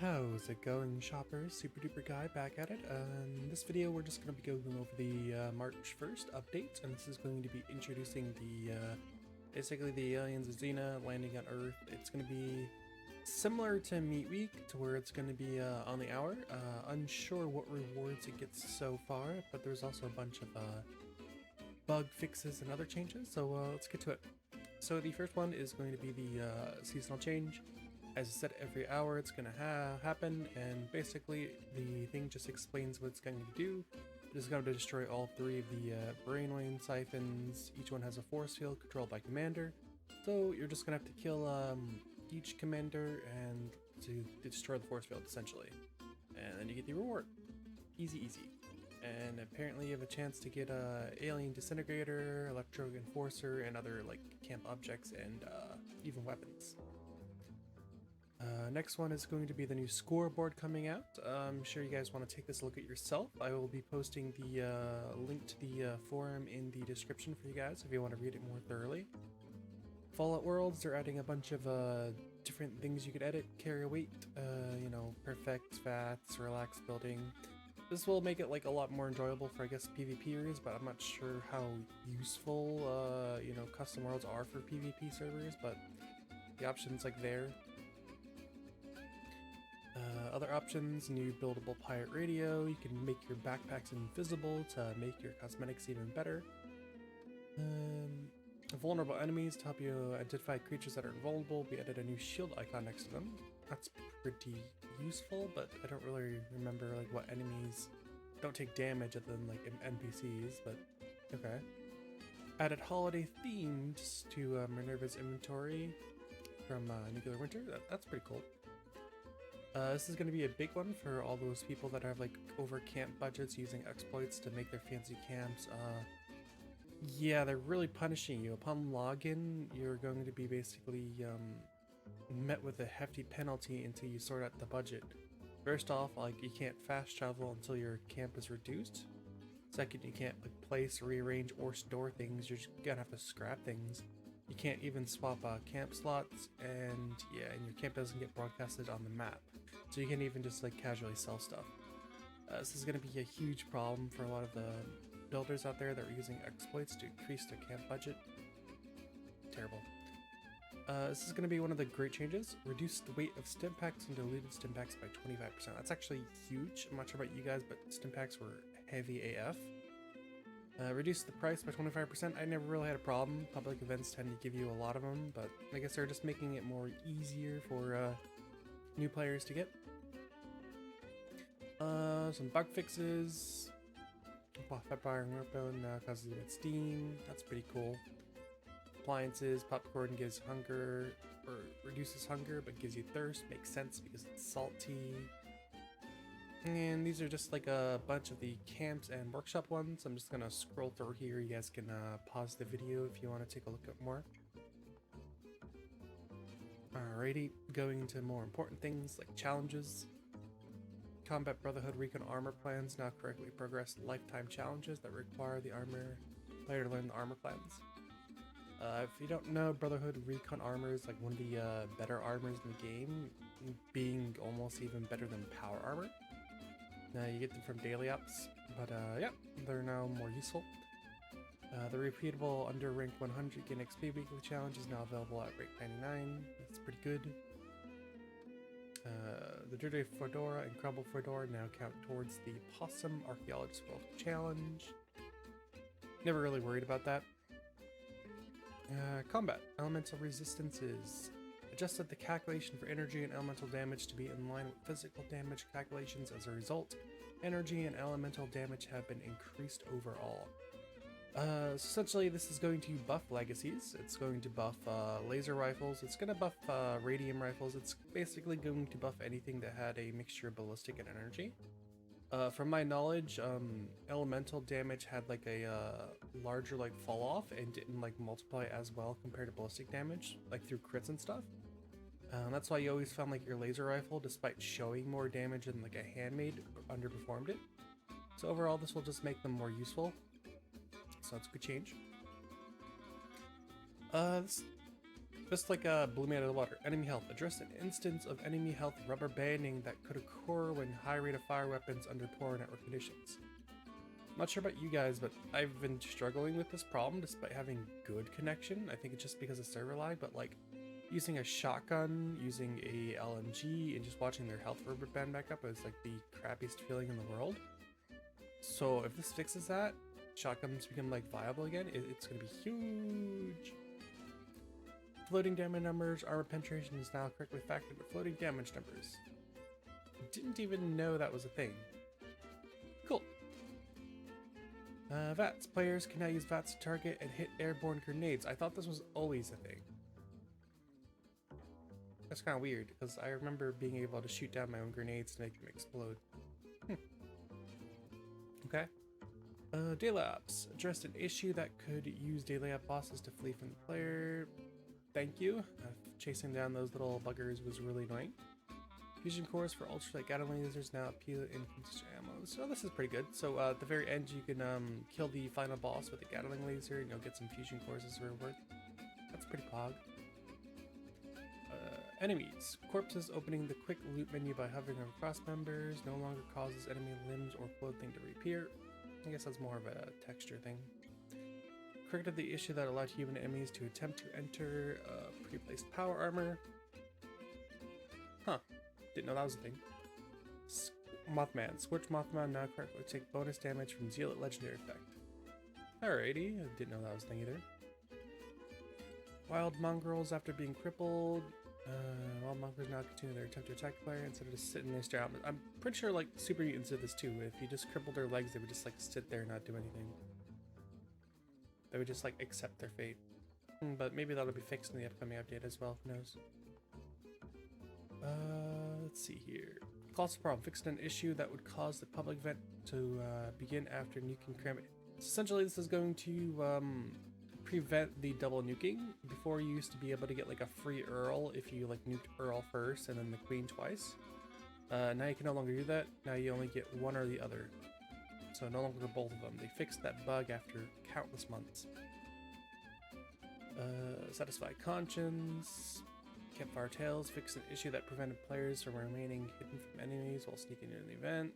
How's it going, shoppers? Super duper guy back at it. In this video we're just going to be going over the March 1st update, and this is going to be introducing the basically the aliens of Xena landing on Earth. It's going to be similar to Meat Week, to where it's going to be on the hour. Unsure what rewards it gets so far, but there's also a bunch of bug fixes and other changes, so let's get to it. So the first one is going to be the seasonal change. As I said, every hour it's going to happen, and basically the thing just explains what it's going to do. It's going to destroy all three of the brainwave siphons. Each one has a force field controlled by commander, so you're just going to have to kill each commander and to destroy the force field essentially, and then you get the reward. Easy easy. And apparently you have a chance to get alien disintegrator, electro enforcer, and other like camp objects and even weapons. Next one is going to be the new scoreboard coming out. I'm sure you guys want to take this a look at yourself. I will be posting the link to the forum in the description for you guys if you want to read it more thoroughly. Fallout Worlds, they're adding a bunch of different things you could edit, carry a weight, perfect, fats, relax building. This will make it like a lot more enjoyable for, I guess, PvPers, but I'm not sure how useful, custom worlds are for PvP servers, but the option's like there. Other options, new buildable pirate radio. You can make your backpacks invisible to make your cosmetics even better. Vulnerable enemies to help you identify creatures that are invulnerable. We added a new shield icon next to them. That's pretty useful, but I don't really remember like what enemies don't take damage other than like NPCs, but okay. Added holiday themes to Minerva's inventory from Nuclear Winter. That's pretty cool. This is going to be a big one for all those people that have like over camp budgets using exploits to make their fancy camps. Yeah, they're really punishing you. Upon login, you're going to be basically met with a hefty penalty until you sort out the budget. First off, like you can't fast travel until your camp is reduced. Second, you can't like place, rearrange, or store things. You're just gonna have to scrap things. You can't even swap camp slots, and yeah, and your camp doesn't get broadcasted on the map, so you can't even just like casually sell stuff. This is going to be a huge problem for a lot of the builders out there that are using exploits to increase their camp budget. Terrible. This is going to be one of the great changes. Reduce the weight of stim packs and diluted stim packs by 25%. That's actually huge. I'm not sure about you guys, but stim packs were heavy AF. Reduce the price by 25%. I never really had a problem. Public events tend to give you a lot of them, but I guess they're just making it more easier for new players to get. Some bug fixes. Firing weapon causes a bit of steam. That's pretty cool. Appliances. Popcorn gives hunger, or reduces hunger, but gives you thirst. Makes sense because it's salty. And these are just like a bunch of the camps and workshop ones. I'm just gonna scroll through here. You guys can pause the video if you want to take a look at more. Alrighty, going into more important things like challenges. Combat Brotherhood Recon armor plans now correctly progress lifetime challenges that require the armor player to learn the armor plans. If you don't know, Brotherhood Recon armor is like one of the better armors in the game, being almost even better than power armor. Now you get them from daily ups, but yeah, they're now more useful. The repeatable under rank 100 Gain XP weekly challenge is now available at rank 99. That's pretty good. The Dirty Fedora and Crumble Fedora now count towards the Possum Archaeologist World Challenge. Never really worried about that. Combat. Elemental resistances. Adjusted the calculation for energy and elemental damage to be in line with physical damage calculations. As a result, energy and elemental damage have been increased overall. Essentially, this is going to buff legacies. It's going to buff laser rifles. It's going to buff radium rifles. It's basically going to buff anything that had a mixture of ballistic and energy. From my knowledge, elemental damage had like a larger like fall off and didn't like multiply as well compared to ballistic damage, like through crits and stuff. That's why you always found like your laser rifle, despite showing more damage than like a handmade, underperformed it. So overall, this will just make them more useful. So that's a good change. Just like blew me out of the water. Enemy health. Address an instance of enemy health rubber banding that could occur when high rate of fire weapons under poor network conditions. I'm not sure about you guys, but I've been struggling with this problem despite having good connection. I think it's just because of server lag, but like using a shotgun, using a LMG, and just watching their health rubber band back up is like the crappiest feeling in the world. So if this fixes that, shotguns become like viable again, it's gonna be huge. Floating damage numbers, armor penetration is now correctly factored to floating damage numbers. Didn't even know that was a thing. Cool. VATS. Players can now use VATS to target and hit airborne grenades. I thought this was always a thing. That's kind of weird, because I remember being able to shoot down my own grenades to make them explode. Okay. Daily ops. Addressed an issue that could use daily op bosses to flee from the player. Thank you. Chasing down those little buggers was really annoying. Fusion cores for ultralight Gatling lasers now appeal in consistent ammo. So this is pretty good. So at the very end, you can kill the final boss with a Gatling laser, and you'll get some fusion cores as a reward. That's pretty pog. Enemies. Corpses opening the quick loot menu by hovering over cross members no longer causes enemy limbs or clothing to reappear. I guess that's more of a texture thing. Corrected the issue that allowed human enemies to attempt to enter pre-placed power armor. Huh. Didn't know that was a thing. Mothman. Scorch Mothman now correctly take bonus damage from Zealot legendary effect. Alrighty, I didn't know that was a thing either. Wild Mongrels after being crippled. Wild Mongrels now continue their attempt to attack the player instead of just sitting there staring. I'm pretty sure like super mutants did this too. If you just crippled their legs, they would just like sit there and not do anything. They would just like accept their fate. But maybe that'll be fixed in the upcoming update as well, who knows. Let's see here. Colossal problem. Fixed an issue that would cause the public vent to begin after nuking cram. So essentially this is going to prevent the double nuking. Before you used to be able to get like a free Earl if you like nuked Earl first and then the Queen twice. Now you can no longer do that. Now you only get one or the other. So no longer both of them. They fixed that bug after countless months. Satisfied Conscience. Campfire Tales fixed an issue that prevented players from remaining hidden from enemies while sneaking into the event.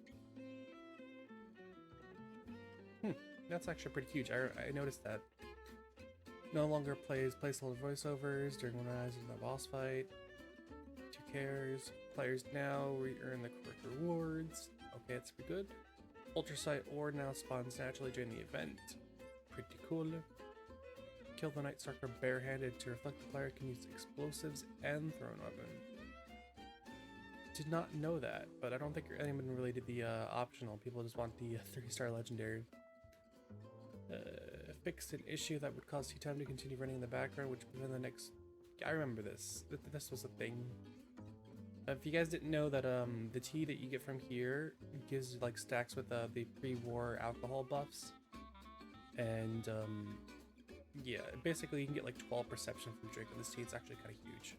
That's actually pretty huge. I noticed that. No longer plays placeholder voiceovers during one of the boss fight. 2 cares. Players now re-earn the correct rewards. Okay, that's pretty good. Ultrasight ore now spawns naturally during the event. Pretty cool. Kill the Night Stalker barehanded to reflect the player can use explosives and thrown weapon. Did not know that, but I don't think anyone really did the optional. People just want the 3-star legendary. Fixed an issue that would cause T-Time to continue running in the background, which prevent the next... I remember this. This was a thing. If you guys didn't know that the tea that you get from here gives like stacks with the pre-war alcohol buffs. And yeah, basically you can get like 12 perception from drinking this tea. It's actually kind of huge.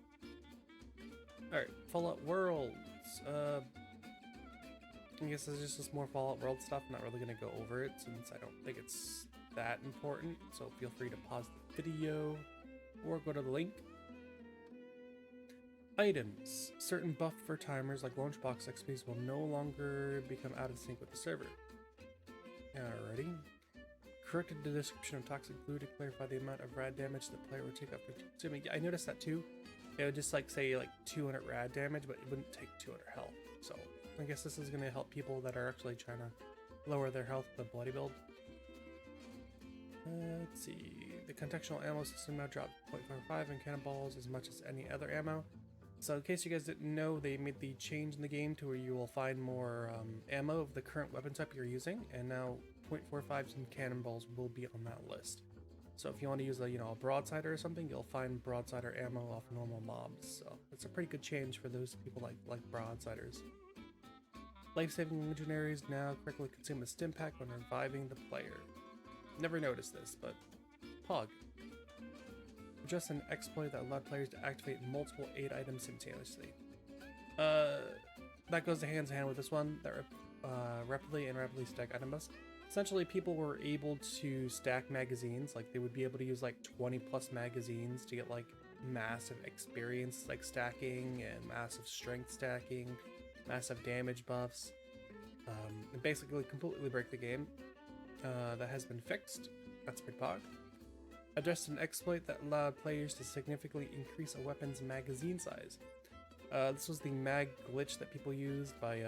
Alright, Fallout Worlds. I guess there's just more Fallout World stuff. I'm not really going to go over it since I don't think it's that important. So feel free to pause the video or go to the link. Items. Certain buff for timers like Launchbox XPs will no longer become out of sync with the server. Alrighty. Corrected the description of toxic glue to clarify the amount of rad damage the player would take up for consuming. Yeah, I noticed that too. It would just like say like 200 rad damage, but it wouldn't take 200 health. So I guess this is going to help people that are actually trying to lower their health with a bloody build. Let's see. The contextual ammo system now drops 0.55 and cannonballs as much as any other ammo. So in case you guys didn't know, they made the change in the game to where you will find more ammo of the current weapon type you're using, and now 0.45s and cannonballs will be on that list. So if you want to use a a broadsider or something, you'll find broadsider ammo off normal mobs. So it's a pretty good change for those people like broadsiders. Life-saving legendaries now correctly consume a stim pack when reviving the player. Never noticed this, but Pog. Just an exploit that allowed players to activate multiple aid items simultaneously. That goes hand in hand with this one, that rapidly stack item bus. Essentially, people were able to stack magazines, like they would be able to use like 20 plus magazines to get like massive experience like stacking and massive strength stacking, massive damage buffs, and basically completely break the game. That has been fixed. That's pretty pog. Addressed an exploit that allowed players to significantly increase a weapon's magazine size. This was the mag glitch that people used by,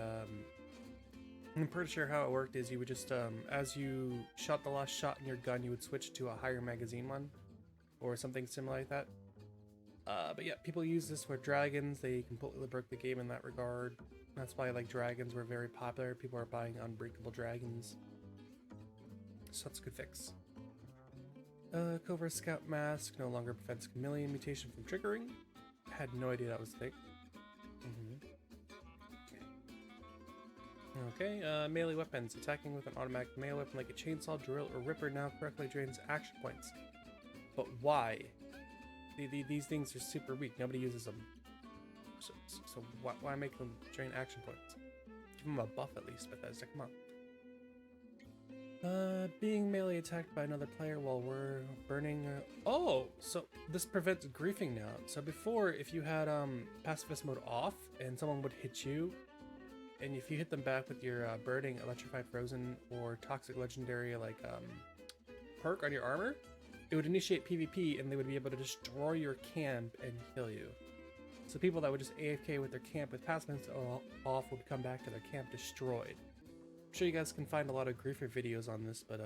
I'm pretty sure how it worked is you would just, as you shot the last shot in your gun, you would switch to a higher magazine one, or something similar like that. But yeah, people use this with dragons. They completely broke the game in that regard. That's why like dragons were very popular. People are buying unbreakable dragons. So that's a good fix. Covert Scout Mask no longer prevents chameleon mutation from triggering. Had no idea that was a thing. Okay, melee weapons. Attacking with an automatic melee weapon like a chainsaw, drill, or ripper now correctly drains action points. But why? These things are super weak. Nobody uses them. So why make them drain action points? Give them a buff at least, Bethesda. Come on. Being melee attacked by another player while we're burning. Oh, so this prevents griefing now. So before, if you had pacifist mode off and someone would hit you, and if you hit them back with your burning, electrified, frozen, or toxic legendary like perk on your armor, it would initiate PvP and they would be able to destroy your camp and kill you. So people that would just AFK with their camp with pacifist off would come back to their camp destroyed. I'm sure you guys can find a lot of griefer videos on this, but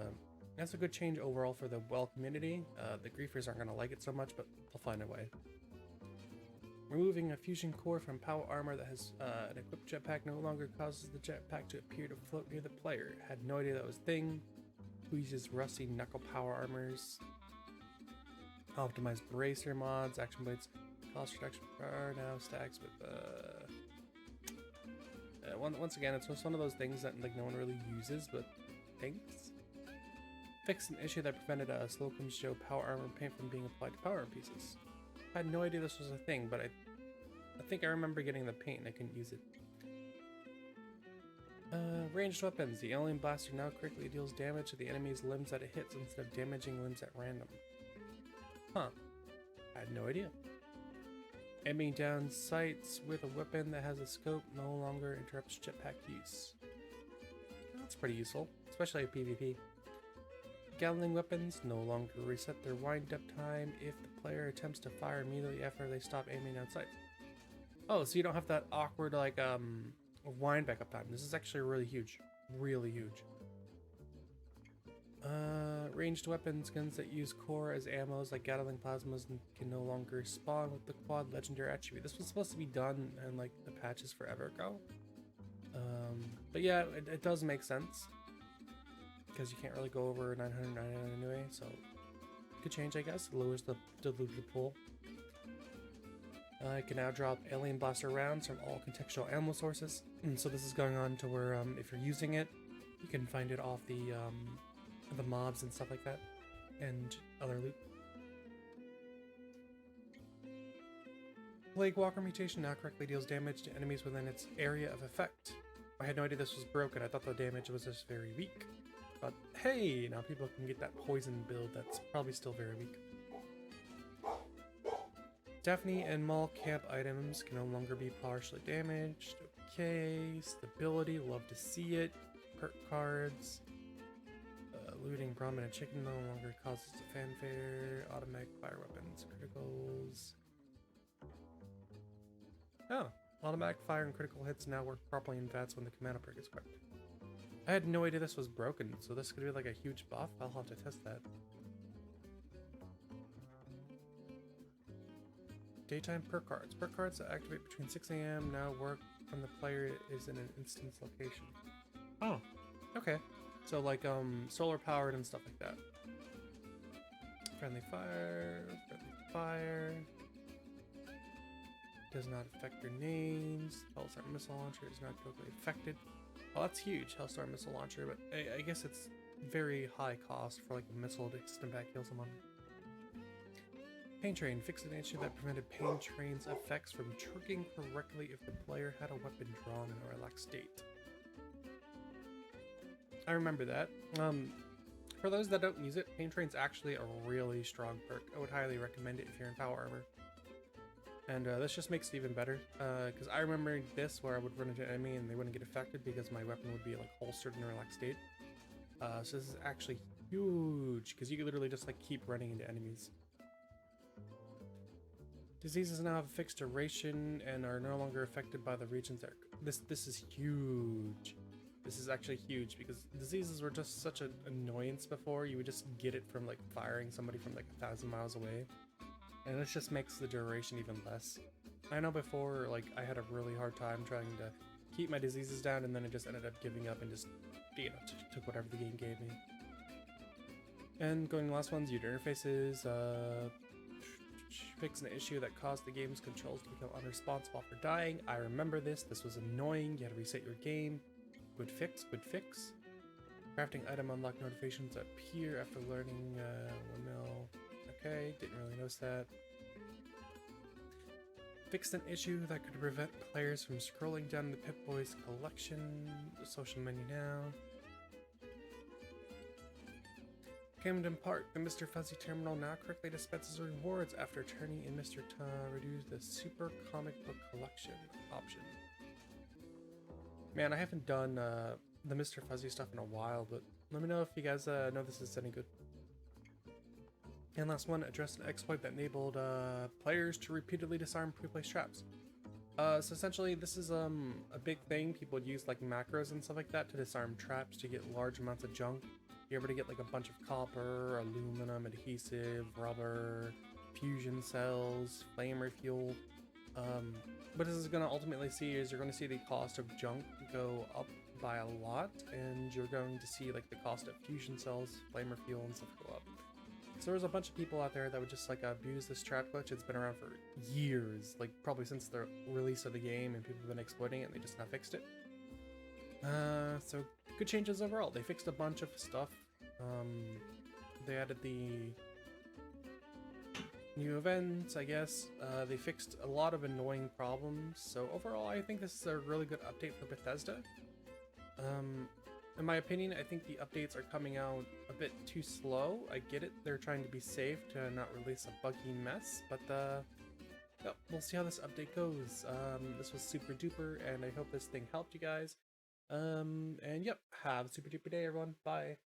that's a good change overall for the well community. The griefers aren't going to like it so much, but they'll find a way. Removing a fusion core from power armor that has an equipped jetpack no longer causes the jetpack to appear to float near the player. Had no idea that was a thing. Who uses rusty knuckle power armors? Optimized bracer mods, action blades, cost reduction are now stacks with once again, it's just one of those things that like no one really uses, but thanks. Fixed an issue that prevented Slocum's Joe power armor paint from being applied to power armor pieces. I had no idea this was a thing, but I think I remember getting the paint and I couldn't use it. Ranged weapons. The alien blaster now quickly deals damage to the enemy's limbs that it hits instead of damaging limbs at random. Huh. I had no idea. Aiming down sights with a weapon that has a scope no longer interrupts jetpack use. That's pretty useful, especially at PvP. Gatling weapons no longer reset their wind-up time if the player attempts to fire immediately after they stop aiming down sights. Oh, so you don't have that awkward like wind back up time. This is actually really huge. Really huge. Ranged weapons, guns that use core as ammos like Gatling plasmas can no longer spawn with the quad legendary attribute. This was supposed to be done in like the patches forever ago. But yeah, it does make sense because you can't really go over 999 anyway, so good change, I guess. It lowers the diluted pool. I can now drop alien blaster rounds from all contextual ammo sources. And so this is going on to where if you're using it, you can find it off the mobs and stuff like that, and other loot. Plague Walker mutation now correctly deals damage to enemies within its area of effect. I had no idea this was broken. I thought the damage was just very weak. But hey, now people can get that poison build that's probably still very weak. Daphne and Mall camp items can no longer be partially damaged. Okay, stability, love to see it. Perk cards. Looting prominent chicken no longer causes a fanfare. Automatic fire weapons, criticals. Oh, automatic fire and critical hits now work properly in VATS when the commando perk is equipped. I had no idea this was broken, so this could be like a huge buff. I'll have to test that. Daytime perk cards. Perk cards that activate between 6 AM now work when the player is in an instance location. Oh, okay. So like solar powered and stuff like that. Friendly fire. Does not affect grenades. Hellstar missile launcher is not totally affected. Oh, that's huge, Hellstar missile launcher, but I guess it's very high cost for like a missile to step back kill someone. Pain Train. Fixed an issue that prevented Pain Train's effects from triggering correctly if the player had a weapon drawn in a relaxed state. I remember that. For those that don't use it, Pain Train's actually a really strong perk. I would highly recommend it if you're in power armor. And this just makes it even better, because I remember this where I would run into an enemy and they wouldn't get affected because my weapon would be like holstered in a relaxed state. So this is actually huge, because you can literally just like keep running into enemies. Diseases now have a fixed duration and are no longer affected by the regions that this is huge. This is actually huge because diseases were just such an annoyance before. You would just get it from like firing somebody from like 1,000 miles away. And this just makes the duration even less. I know before, like, I had a really hard time trying to keep my diseases down, and then I just ended up giving up and just, you know, took whatever the game gave me. And going to the last ones, user interfaces, fix an issue that caused the game's controls to become unresponsive for dying. I remember this was annoying, you had to reset your game. Good fix, good fix. Crafting item unlock notifications appear after learning 1 mil. Okay, didn't really notice that. Fixed an issue that could prevent players from scrolling down the Pip-Boy's collection. The social menu now. Camden Park, the Mr. Fuzzy terminal now correctly dispenses rewards after turning in Mr. Ta. Reduce the Super Comic Book Collection option. Man, I haven't done the Mr. Fuzzy stuff in a while, but let me know if you guys know this is any good. And last one, addressed an exploit that enabled players to repeatedly disarm pre-placed traps. So essentially, this is a big thing. People would use like macros and stuff like that to disarm traps to get large amounts of junk. You're able to get like a bunch of copper, aluminum, adhesive, rubber, fusion cells, flame refuel. What this is going to ultimately see is you're going to see the cost of junk go up by a lot, and you're going to see like the cost of fusion cells, flame refuel, and stuff go up. So there's a bunch of people out there that would just like abuse this trap glitch. It's been around for years, like probably since the release of the game, and people have been exploiting it and they just not fixed it. So good changes overall. They fixed a bunch of stuff. They added the new events, I guess. They fixed a lot of annoying problems. So overall, I think this is a really good update for Bethesda. In my opinion, I think the updates are coming out a bit too slow. I get it, they're trying to be safe to not release a buggy mess, but yep, we'll see how this update goes. This was super duper, and I hope this thing helped you guys. And yep, have a super duper day, everyone. Bye.